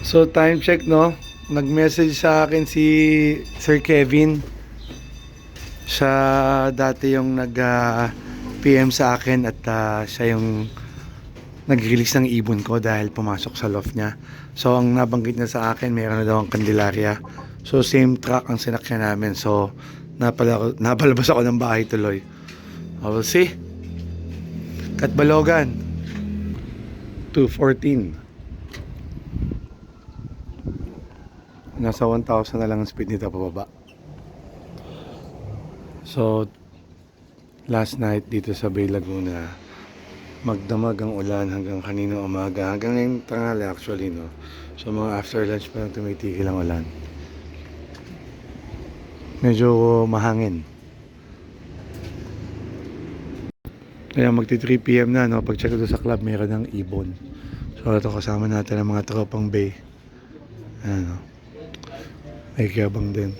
So time check, no? Nag-message sa akin si Sir Kevin. Siya dati yung PM sa akin at siya yung nag-release ng ibon ko dahil pumasok sa loft niya. So ang nabanggit niya sa akin, mayroon na daw ang Candelaria. So same truck ang sinakyan namin. So napalabas ako ng bahay tuloy. I will see. Katbalogan 214. Nasa 1,000 na lang ang speed nito pababa. So last night dito sa Bay Laguna, magdamag ang ulan hanggang kanina umaga, hanggang ngayong tanghali actually, no. So mga after lunch pa lang tumitigil ang ulan. Medyo mahangin. Kaya magti 3 PM na, no. Pag check ko sa club, mayroon ng ibon. So ito kasama natin ang mga tropang Bay. Ano, may kiyabang din.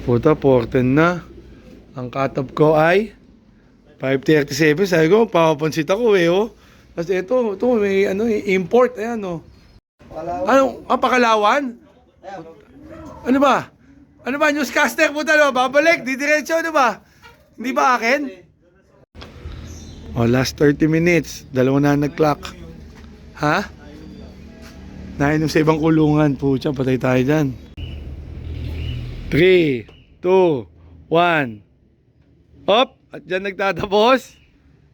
Puta, 4:10 na. Ang cut-off ko ay 5:37. Sabi ko, papapansit ako eh, oh. Kasi ito may import, ayan, oh. Ano, Pakalawan? Ano ba? Ano ba, newscaster po talo? Babalik, didiretso, ano ba? Hindi ba akin? Oh, last 30 minutes. Dalawa na nag-clock. Ha? Nainom sa ibang kulungan. Pucha, patay tayo dyan. 3, 2, 1. Op! At dyan nagtatapos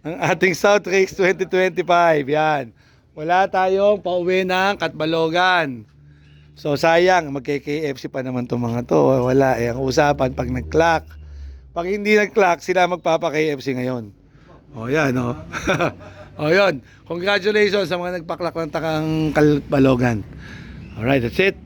ang ating South Race 2025. Yan. Wala tayong pauwi ng Katbalogan. So sayang, magke-KFC pa naman itong mga to. Wala eh. Ang usapan pag nag-clock. Pag hindi nag-clock, sila magpapa-KFC ngayon. O yan, o. O yun. Congratulations sa mga nagpaklak ng takang Katbalogan. Alright, that's it.